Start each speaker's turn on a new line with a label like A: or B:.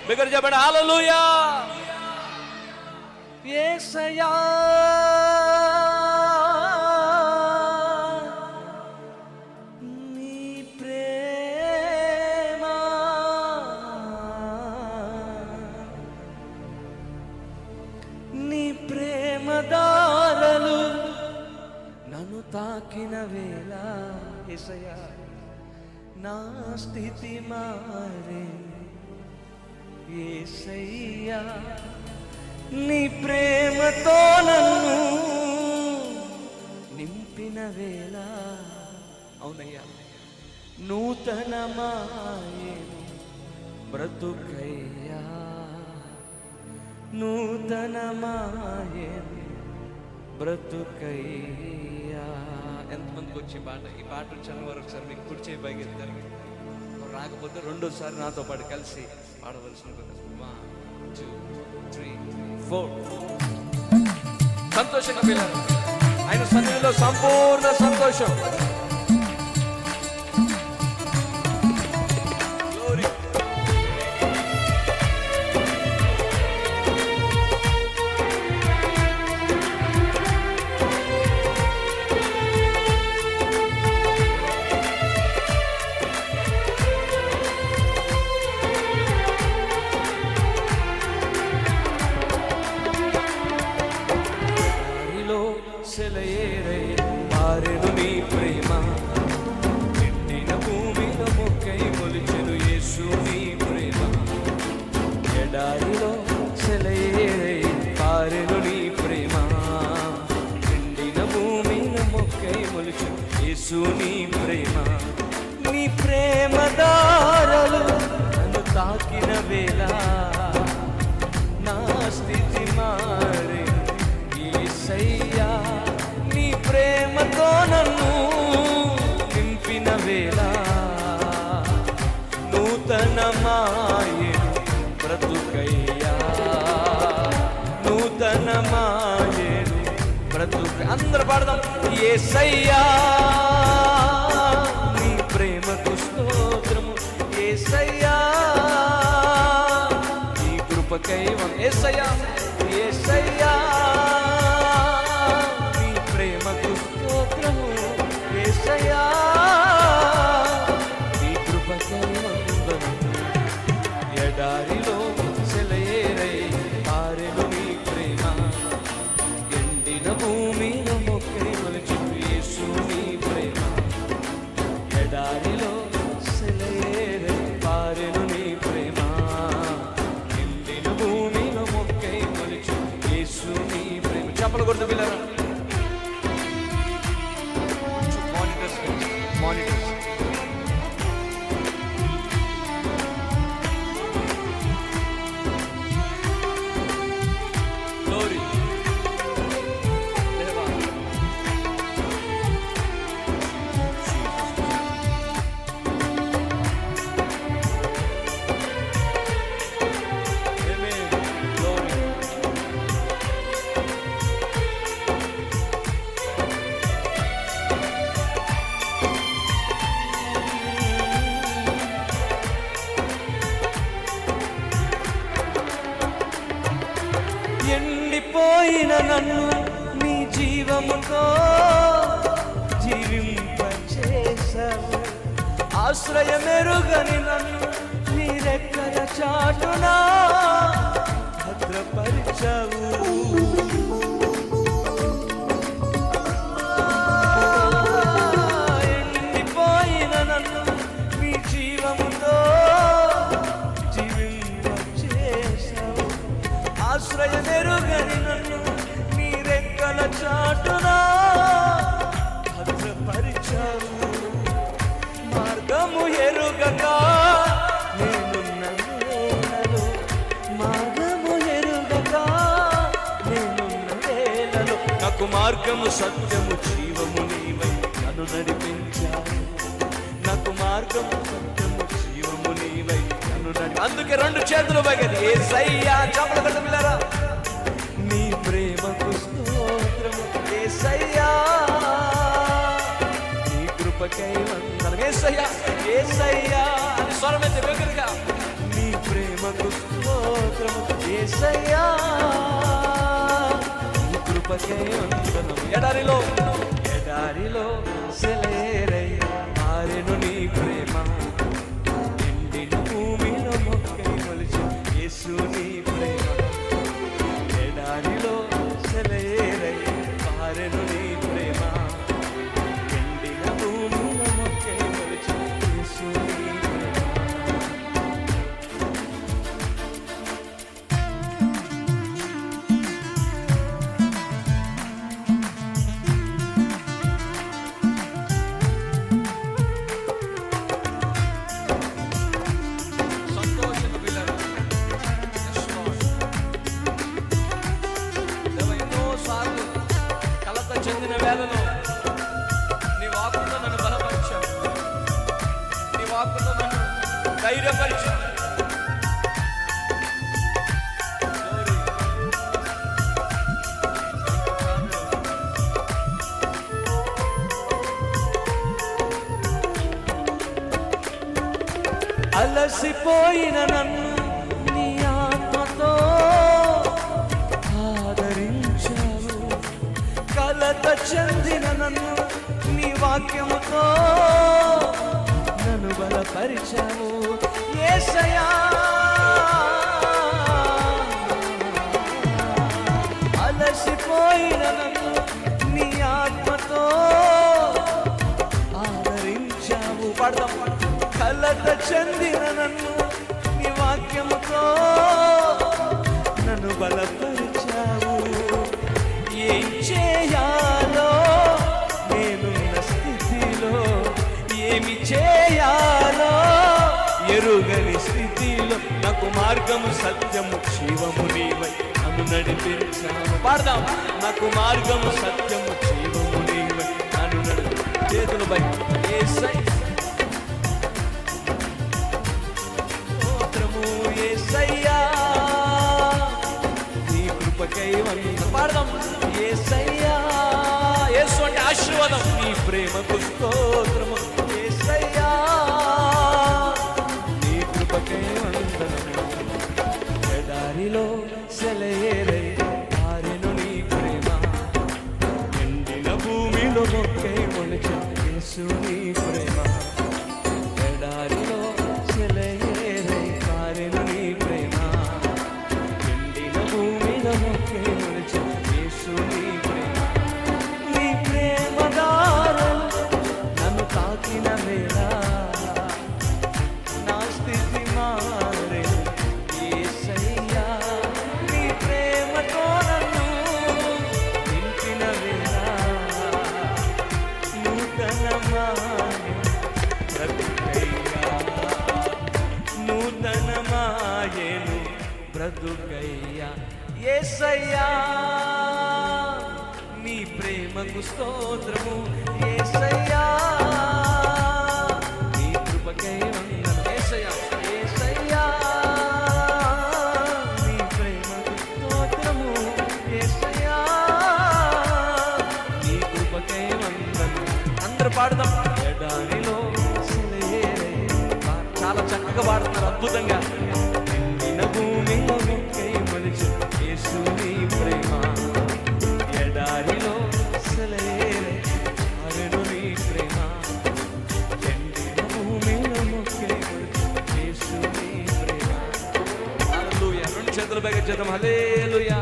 A: బిగ్గర చెప్పండి హల్లెలూయా. యేసయ్యా నీ ప్రేమ నీ ప్రేమ దారలు నన్ను తాకిన వేళ యేసయ్యా నా స్థితి మారే. యేసయ్యా నీ ప్రేమతో నన్ను నింపిన వేళ అవునయ్యా నూతనమాయేను బ్రతుకయ్యా నూతనమాయేను బ్రతుకయ్యా. ఎంతమందికి వచ్చే పాట? ఈ పాట వచ్చాను వారు ఒకసారి మీకు కూర్చే బయలుదేరు. రాకపోతే రెండోసారి నాతో పాటు కలిసి పాడవలసిన 1 2 3 4 సంతోషంగా పిల్లలు ఆయన సన్నిధిలో సంపూర్ణ సంతోషం. సెలయేరై పారెను నీ ప్రేమ ఎండిన భూమిలో మొక్కై మొలిచెను యేసు నీ ప్రేమ. ఎడారిలో సెలయేరై పారెను నీ ప్రేమ ఎండిన భూమిలో మొక్కై మొలిచెను యేసు నీ ప్రేమ. నీ ప్రేమ దారలు నన్ను తాకిన వేళ నా స్థితి మారే. యేసయ్యా నీ ప్రేమతో నన్ను నింపిన వేళ నూతనమాయేను బ్రతుకయ్యా నూతనమాయేను బ్రతుక. అందరూ పాడదాం. యేసయ్యా నీ ప్రేమకు స్తోత్రము. యేసయ్యా నీ కృపకై యేసయ్యా యేసయ్యా నీ ప్రేమకు స్తోత్రము. యేసయ్యా నీ కృపకై వందనము. ఎడారిలో సెలయేరై పారెను నీ ప్రేమ ఎండిన భూమిలో మొక్కై మొలిచెను యేసు నీ ప్రేమ. ఎడారిలో సెలయేరై పారెను నీ ప్రేమ ఎండిన భూమిలో మొక్కై మొలిచెను యేసు నీ ప్రేమ. చప్పలు కొడుతూ పిల్లరా మానిటర్స్ గ్లోరీ దేవా ఆమేన్ గ్లోరీ. ఎండిపోయిన నన్ను నీ జీవముతో జీవింపచేశావు. ఆశ్రయమెరుగని నన్ను నీ రెక్కల చాటున భద్రపరిచావు. ఎండిపోయిన నన్ను నీ జీవముతో జీవింపచేశావు. ఆశ్రయమెరుగని నన్ను నీ రెక్కల చాటున భద్రపరిచావు. మార్గము ఎరుగక నేనున్న వేళలో మార్గము ఎరుగక నేనున్న వేళలో నాకు మార్గము సత్యము జీవము నీవై నన్ను నడిపించావు. నాకు మార్గము సత్యము జీవము నీవై నన్ను అందుకే 2 చేతులు పైకి యేసయ్యా చప్పలు కొట్టు పిల్లరా. నీ ప్రేమకు స్తోత్రము యేసయ్యా నీ కృపకై వందనం. యేసయ్యా యేసయ్యా అని స్వరమైతే దగ్గరగా నీ ప్రేమకు కృపకే వందనం. ఎడారిలో సెలయేరై మారెను నీ ప్రేమ, ఎండిన భూమిలో మొక్కై మొలిచి యేసు నీ ప్రేమ. ఎడారిలో సెలయేరై మారెను నీ ప్రేమ, ఎండిన భూమిలో మొక్కై మొలిచి యేసు నీ ప్రేమ. చెందిన వేళలో నీ వాక్కుతో నన్ను బలపరిచావు, నీ వాక్కుతో నన్ను ధైర్యపరిచావు. అలసిపోయిన నన్ను నీ ఆత్మతో ఆదరించావు, కలత చెందిన నన్ను నీ వాక్యముతో నన్ను బలపరిచావు. యేసయ్యా అలసిపోయిన నన్ను నీ ఆత్మతో ఆదరించావు. పడదాం. కలత చెందిన నన్ను నీ వాక్యముతో నన్ను బలపరిచావు. ఏం చేయాలో నేనున్న స్థితిలో, ఏమి చేయాలో ఎరుగని స్థితిలో, నాకు మార్గము సత్యము జీవము నీవై నన్ను నడిపించావు. పాడదాం. నాకు మార్గము సత్యము జీవము నీవై నన్ను నడిపి. చేతులు బై యేసయ్యా యేసయ్యా నీ కృపకై వందనం. పాడదాం. యేసయ్యా, యేసు అంటే ఆశీర్వాదం, నీ ప్రేమకు స్తోత్రము. యేసయ్యా నీ కృపకై వందనం. ఎడారిలో సెలయేరై మారెను నీ ప్రేమ, ఎండిన భూమిలో మొక్కై మొలిచి యేసు నీ ప్రేమ. ఎడారిలో సెలయేరై మారెను నీ ప్రేమ, ఎండిన భూమిలో మొక్కై మొలిచి యేసు నీ ప్రేమ. నీ ప్రేమ దారం నన్ను తాకిన వేళ నా స్థితి మారే. యేసయ్యా నీ ప్రేమతో నన్ను నింపిన వేళ నూతనమాయెను బ్రతుకయ్యా, నూతనమాయెను బ్రతుకయ్యా. యేసయ్యా నీ ప్రేమకు స్తోత్రము. యేసయ్యా నీ కృపకై వందనం. యేసయ్యా యేసయ్యా నీ ప్రేమకు స్తోత్రము. యేసయ్యా నీ కృపకై వందనం. అందరూ పాడదాం. ఎడారిలో సెలయేరై, చాలా చక్కగా పాడుతున్నారు, అద్భుతంగా. ఎండిన భూమిలో మొక్కై మొలిచి యేసు నీ ప్రేమ, ఎడారిలో సెలయేరై మారెను నీ ప్రేమ, ఎండిన భూమిలో మొక్కై మొలిచి యేసు నీ ప్రేమ. హల్లెలూయా. రెండు చేతులు పైకి చేద్దాం. హల్లెలూయా.